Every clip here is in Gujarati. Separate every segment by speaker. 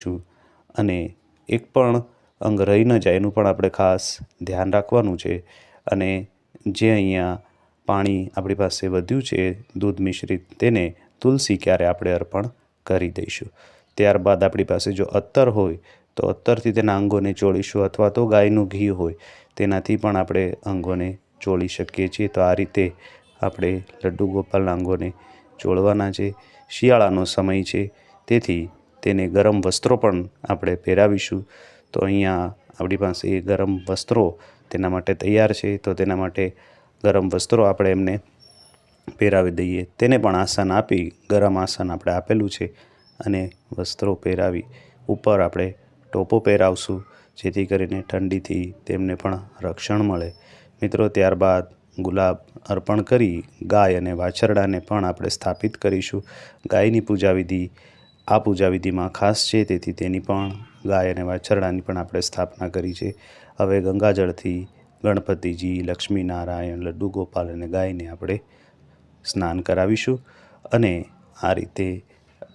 Speaker 1: કરીશું અને એક પણ અંગ રહી ન જાય એનું પણ આપણે ખાસ ધ્યાન રાખવાનું છે। અને જે અહીંયા પાણી આપણી પાસે વધ્યું છે દૂધ મિશ્રિત, તેને તુલસી ક્યારે આપણે અર્પણ કરી દઈશું। ત્યારબાદ આપણી પાસે જો અત્તર હોય તો અત્તરથી તેના અંગોને ચોળીશું, અથવા તો ગાયનું ઘી હોય તેનાથી પણ આપણે અંગોને ચોળી શકીએ છીએ। તો આ રીતે આપણે લડ્ડુ ગોપાલના અંગોને ચોળવાના છે। શિયાળાનો સમય છે તેથી તેને ગરમ વસ્ત્રો પણ આપણે પહેરાવીશું। તો અહીંયા આપણી પાસે ગરમ વસ્ત્રો તેના માટે તૈયાર છે, તો તેના માટે ગરમ વસ્ત્રો આપણે એમને પહેરાવી દઈએ। તેને પણ આસન આપી, ગરમ આસન આપણે આપેલું છે અને વસ્ત્રો પહેરાવી ઉપર આપણે ટોપો પહેરાવશું, જેથી કરીને ઠંડીથી તેમને પણ રક્ષણ મળે। મિત્રો, ત્યારબાદ ગુલાબ અર્પણ કરી ગાય અને વાછરડાને પણ આપણે સ્થાપિત કરીશું। ગાયની પૂજાવિધિ આ પૂજાવિધિમાં ખાસ છે, તેથી તેની પણ ગાય અને વાછરડાની પણ આપણે સ્થાપના કરી છે। હવે ગંગાજળથી ગણપતિજી, લક્ષ્મીનારાયણ, લડ્ડુ ગોપાલ અને ગાયને આપણે સ્નાન કરાવીશું અને આ રીતે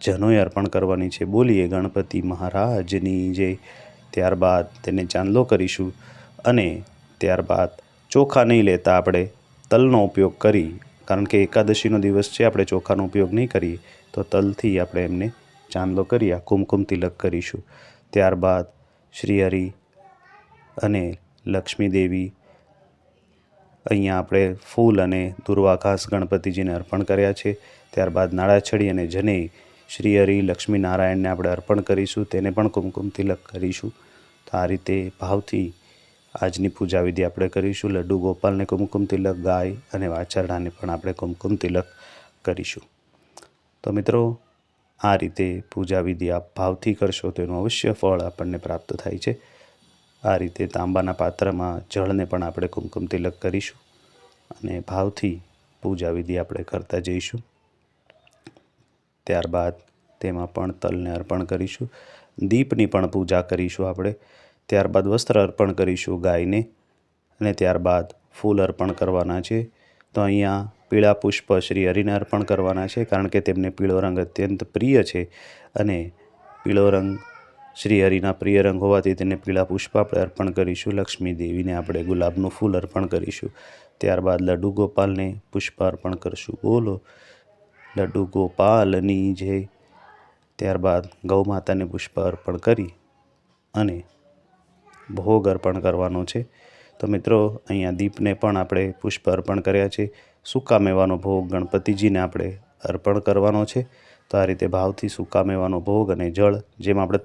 Speaker 1: જનોઈ અર્પણ કરવાની છે। બોલીએ ગણપતિ મહારાજની જય। ત્યારબાદ તેને ચાંદલો કરીશું અને ત્યારબાદ ચોખા નહીં લેતા આપણે તલનો ઉપયોગ કરી, કારણ કે એકાદશીનો દિવસ છે, આપણે ચોખાનો ઉપયોગ નહીં કરીએ તો તલથી આપણે એમને ચાંદલો કરી આ કુમકુમ તિલક કરીશું। ત્યારબાદ શ્રીહરિ અને લક્ષ્મી દેવી અહીંયા આપણે ફૂલ અને દુર્વા ઘાસ ગણપતિજીને અર્પણ કર્યા છે। ત્યારબાદ નાળાછડી અને જનેઈ શ્રીહરિ લક્ષ્મીનારાયણને આપણે અર્પણ કરીશું, તેને પણ કુમકુમ તિલક કરીશું। તો આ રીતે ભાવથી આજની પૂજાવિધિ આપણે કરીશું। લડ્ડુ ગોપાલને કુમકુમ તિલક, ગાય અને વાછરડાને પણ આપણે કુમકુમ તિલક કરીશું। તો મિત્રો, આ રીતે પૂજાવિધિ આપ ભાવથી કરશો તો એનું અવશ્ય ફળ આપણને પ્રાપ્ત થાય છે। આ રીતે તાંબાના પાત્રમાં જળને પણ આપણે કુમકુમ તિલક કરીશું અને ભાવથી પૂજાવિધિ આપણે કરતા જઈશું। ત્યારબાદ તેમાં પણ તલને અર્પણ કરીશું। દીપની પણ પૂજા કરીશું આપણે। ત્યારબાદ વસ્ત્ર અર્પણ કરીશું ગાયને અને ત્યારબાદ ફૂલ અર્પણ કરવાના છે। તો અહીંયા પીળા પુષ્પ શ્રી હરિને અર્પણ કરવાના છે, કારણ કે તેમને પીળો રંગ અત્યંત પ્રિય છે અને પીળો રંગ શ્રી હરિના પ્રિય રંગ હોવાથી તેને પીળા પુષ્પ આપણે અર્પણ કરીશું। લક્ષ્મી દેવીને આપણે ગુલાબનું ફૂલ અર્પણ કરીશું। ત્યારબાદ લડ્ડુ ગોપાલને પુષ્પ અર્પણ કરશું। બોલો લડ્ડુ ગોપાલની જય। ત્યારબાદ ગૌ માતાને પુષ્પ અર્પણ કરી અને ભોગ અર્પણ કરવાનો છે। તો મિત્રો, અહીંયા દીપને પણ આપણે પુષ્પ અર્પણ કર્યા છે। સૂકા મેવાનો ભોગ ગણપતિજીને આપણે અર્પણ કરવાનો છે। તો આ રીતે ભાવથી સૂકા મેવાનો ભોગ અને જળ, જેમ આપણે